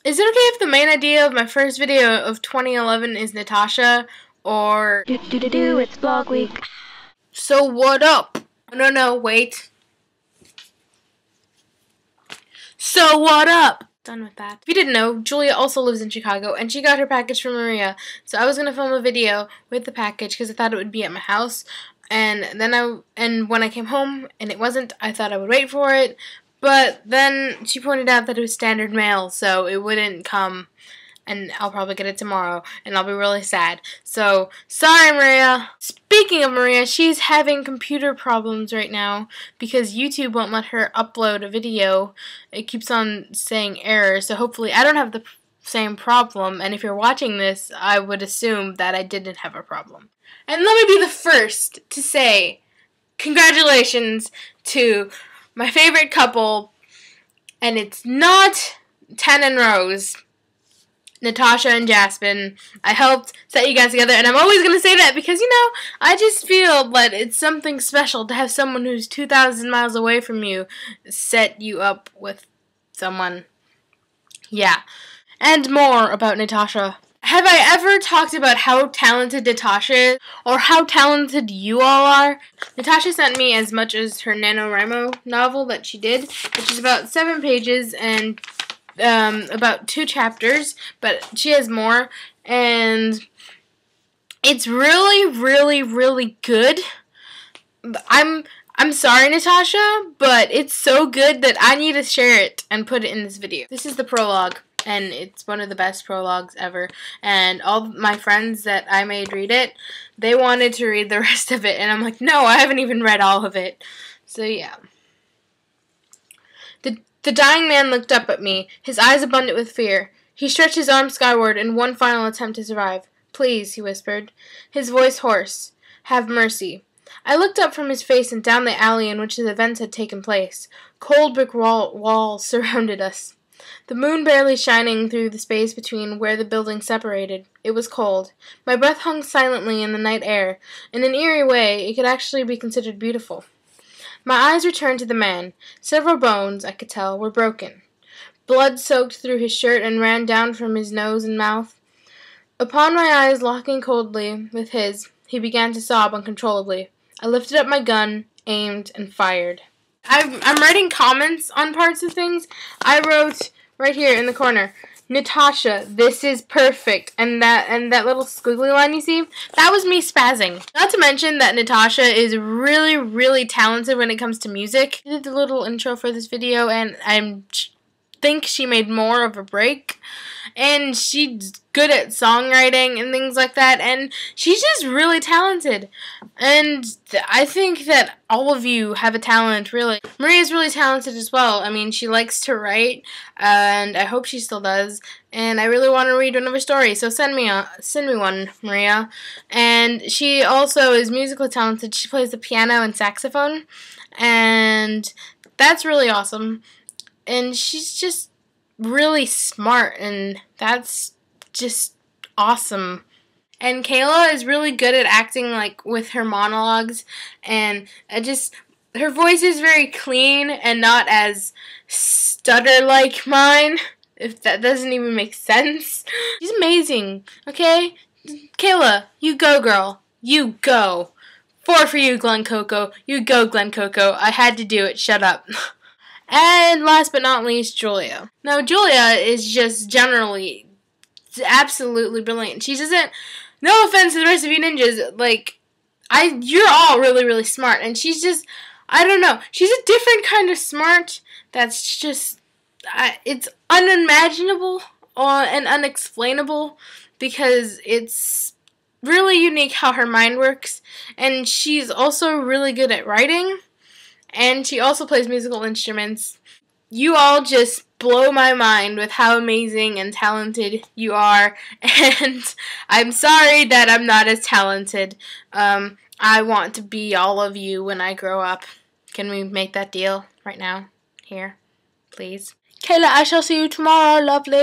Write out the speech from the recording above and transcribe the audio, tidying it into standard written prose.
Is it okay if the main idea of my first video of 2011 is Natasha, or... It's vlog week. So what up? No, wait. So what up? Done with that. If you didn't know, Julia also lives in Chicago, and she got her package from Maria. So I was gonna film a video with the package because I thought it would be at my house. And when I came home and it wasn't, I thought I would wait for it. But then she pointed out that it was standard mail, so it wouldn't come. And I'll probably get it tomorrow, and I'll be really sad. So, sorry, Maria. Speaking of Maria, she's having computer problems right now because YouTube won't let her upload a video. It keeps on saying error, so hopefully I don't have the same problem, and if you're watching this, I would assume that I didn't have a problem. And let me be the first to say congratulations to my favorite couple, and it's not Ten and Rose. Natasha and Jasmine. I helped set you guys together, and I'm always going to say that because, you know, I just feel that it's something special to have someone who's 2,000 miles away from you set you up with someone. Yeah. And more about Natasha. Have I ever talked about how talented Natasha is, or how talented you all are? Natasha sent me as much as her NaNoWriMo novel that she did, which is about 7 pages and about 2 chapters, but she has more, and it's really good. I'm sorry, Natasha, but it's so good that I need to share it and put it in this video. This is the prologue, and it's one of the best prologues ever, and all my friends that I made read it, they wanted to read the rest of it, and I'm like, no, I haven't even read all of it. So yeah. The dying man looked up at me, his eyes abundant with fear. He stretched his arms skyward in one final attempt to survive. Please, he whispered, his voice hoarse. Have mercy. I looked up from his face and down the alley in which the events had taken place. Cold brick walls surrounded us, the moon barely shining through the space between where the buildings separated. It was cold. My breath hung silently in the night air. In an eerie way, it could actually be considered beautiful. My eyes returned to the man. Several bones, I could tell, were broken. Blood soaked through his shirt and ran down from his nose and mouth. Upon my eyes locking coldly with his, he began to sob uncontrollably. I lifted up my gun, aimed, and fired. I'm writing comments on parts of things. I wrote right here in the corner, Natasha, this is perfect. And that little squiggly line you see, that was me spazzing. Not to mention that Natasha is really talented when it comes to music. I did the little intro for this video, and I think she made more of a break. And she's good at songwriting and things like that, and she's just really talented. And I think that all of you have a talent, really. Maria's really talented as well. I mean, she likes to write, and I hope she still does. And I really want to read one of her stories, so send me one, Maria. And she also is musically talented. She plays the piano and saxophone, and that's really awesome. And she's just really smart, and that's just awesome. And Kayla is really good at acting, like, with her monologues, and her voice is very clean and not as stutter like mine, if that doesn't even make sense. She's amazing, okay? Kayla, you go, girl. You go. 4 for you, Glen Coco. You go, Glen Coco. I had to do it. Shut up. And last but not least, Julia. Now, Julia is just generally absolutely brilliant. She doesn't, no offense to the rest of you ninjas, like, you're all really smart, and she's just, I don't know, she's a different kind of smart that's just, it's unimaginable and unexplainable, because it's really unique how her mind works, and she's also really good at writing. And she also plays musical instruments. You all just blow my mind with how amazing and talented you are. And I'm sorry that I'm not as talented. I want to be all of you when I grow up. Can we make that deal right now? Here, please. Kayla, I shall see you tomorrow, lovely.